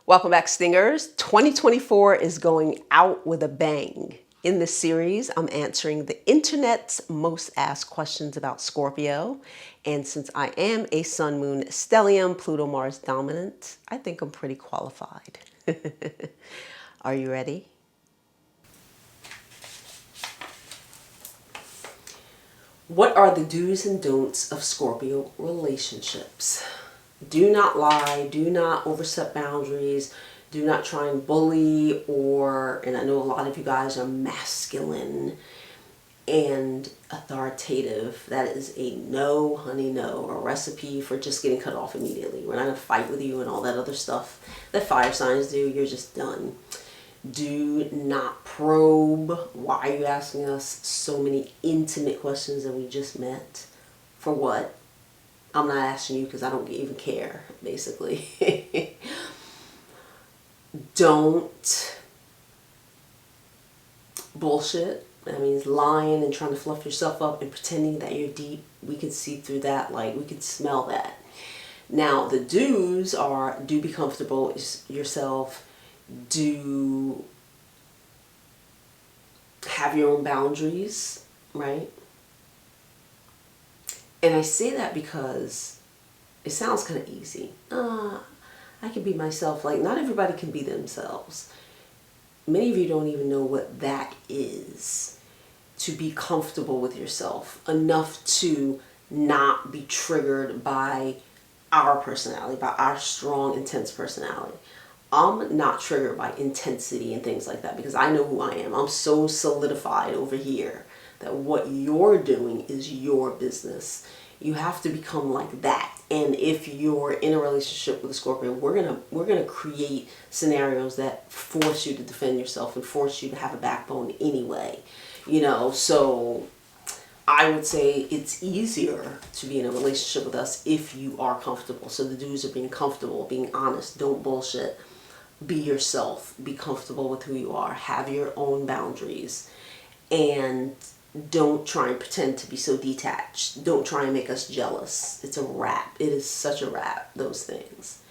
Welcome back, Stingers. 2024 is going out with a bang. In this series, I'm answering the internet's most asked questions about Scorpio. And since I am a Sun, Moon, Stellium, Pluto, Mars dominant, I think I'm pretty qualified. Are you ready? What are the do's and don'ts of Scorpio relationships? Do not lie, do not overstep boundaries, do not try and bully and I know a lot of you guys are masculine and authoritative. That is a no, honey, no. A recipe for just getting cut off immediately. We're not going to fight with you and all that other stuff that fire signs do. You're just done. Do not probe. Why are you asking us so many intimate questions that we just met? For what? I'm not asking you because I don't even care, basically. Don't bullshit. That means lying and trying to fluff yourself up and pretending that you're deep. We can see through that, like we can smell that. Now, the do's are do be comfortable yourself. Do have your own boundaries, right? And I say that because it sounds kind of easy. I can be myself. Like, not everybody can be themselves. Many of you don't even know what that is. To be comfortable with yourself enough to not be triggered by our personality, by our strong, intense personality. I'm not triggered by intensity and things like that because I know who I am. I'm so solidified over here that what you're doing is your business. You have to become like that. And if you're in a relationship with a Scorpio, we're gonna create scenarios that force you to defend yourself and force you to have a backbone anyway. You know, so I would say it's easier to be in a relationship with us if you are comfortable. So the dudes are being comfortable, being honest, don't bullshit. Be yourself, be comfortable with who you are, have your own boundaries, and don't try and pretend to be so detached. Don't try and make us jealous. It's a wrap. It is such a wrap, those things.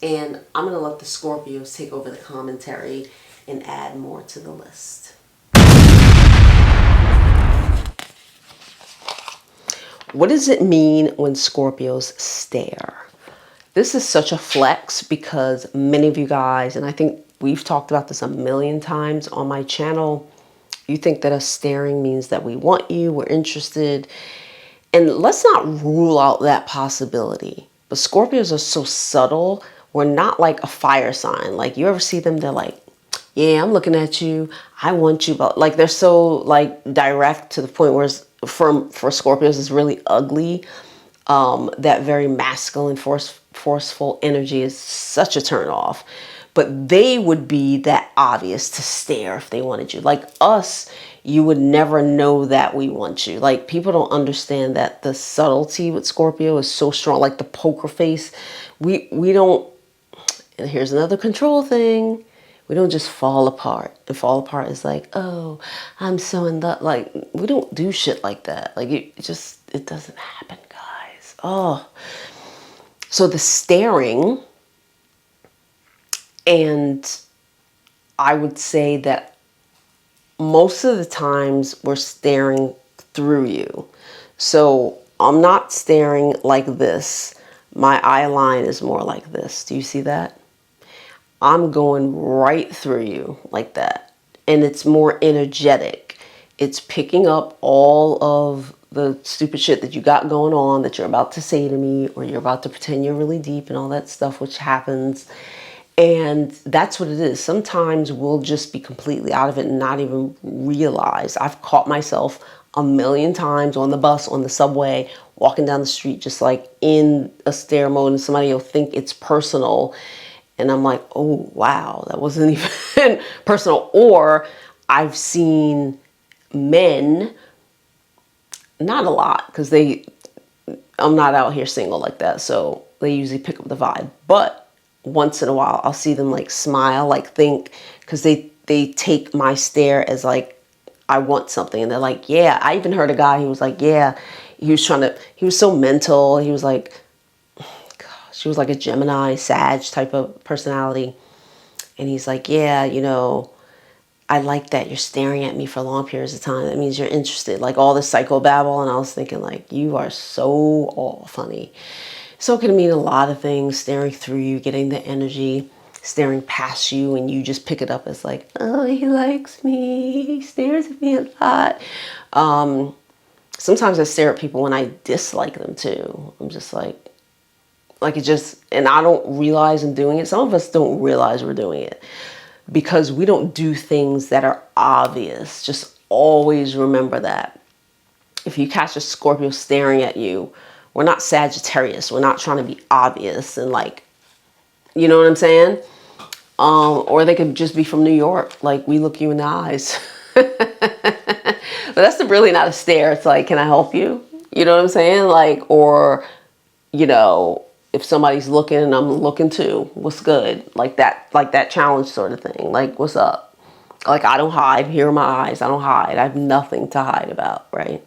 And I'm going to let the Scorpios take over the commentary and add more to the list. What does it mean when Scorpios stare? This is such a flex because many of you guys, and I think we've talked about this a million times on my channel, you think that us staring means that we want you, we're interested. And let's not rule out that possibility. But Scorpios are so subtle. We're not like a fire sign. Like, you ever see them, they're like, yeah, I'm looking at you, I want you. But like, they're so like direct to the point where for Scorpios it's really ugly. That very masculine, forceful energy is such a turn off. But they would be that obvious to stare if they wanted you. Like us, you would never know that we want you. Like, people don't understand that the subtlety with Scorpio is so strong. Like the poker face, we don't, and here's another control thing. We don't just fall apart. And fall apart is like, oh, I'm so in love. Like, we don't do shit like that. Like, it doesn't happen, guys. Oh. So the staring, and I would say that most of the times we're staring through you. So I'm not staring like this. My eye line is more like this. Do you see that? I'm going right through you like that. And it's more energetic. It's picking up all of the stupid shit that you got going on that you're about to say to me, or you're about to pretend you're really deep and all that stuff, which happens. And that's what it is. Sometimes we'll just be completely out of it and not even realize. I've caught myself a million times on the bus, on the subway, walking down the street, just like in a stare mode, and somebody will think it's personal. And I'm like, oh, wow, that wasn't even personal. Or I've seen men, not a lot, because I'm not out here single like that. So they usually pick up the vibe. But once in a while, I'll see them like smile, like think, because they take my stare as like, I want something. And they're like, yeah. I even heard a guy, he was like, yeah, he was so mental. He was like, gosh, he was like a Gemini, Sag type of personality. And he's like, yeah, you know, I like that you're staring at me for long periods of time. That means you're interested. Like all this psychobabble. And I was thinking like, you are so all funny. So it can mean a lot of things, staring through you, getting the energy, staring past you, and you just pick it up as like, oh, he likes me. He stares at me a lot. Sometimes I stare at people when I dislike them too. I'm just like it just, and I don't realize I'm doing it. Some of us don't realize we're doing it because we don't do things that are obvious. Just always remember that. If you catch a Scorpio staring at you, we're not Sagittarius. We're not trying to be obvious and like, you know what I'm saying? Or they could just be from New York. Like, we look you in the eyes. But that's really not a stare. It's like, can I help you? You know what I'm saying? Like, or, you know, if somebody's looking and I'm looking too, what's good? Like that challenge sort of thing. Like, what's up? Like, I don't hide. Here are my eyes. I don't hide. I have nothing to hide about, right?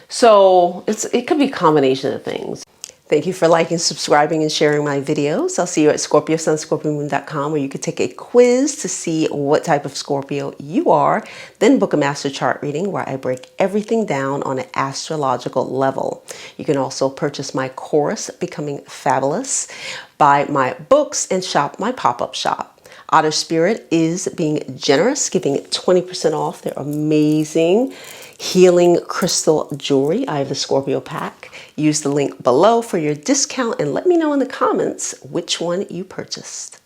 So it could be a combination of things. Thank you for liking, subscribing, and sharing my videos. I'll see you at ScorpioSunScorpioMoon.com, where you can take a quiz to see what type of Scorpio you are. Then book a master chart reading where I break everything down on an astrological level. You can also purchase my course, Becoming Fabulous, buy my books, and shop my pop-up shop. Otter Spirit is being generous, giving 20% off their amazing healing crystal jewelry. I have the Scorpio pack. Use the link below for your discount and let me know in the comments which one you purchased.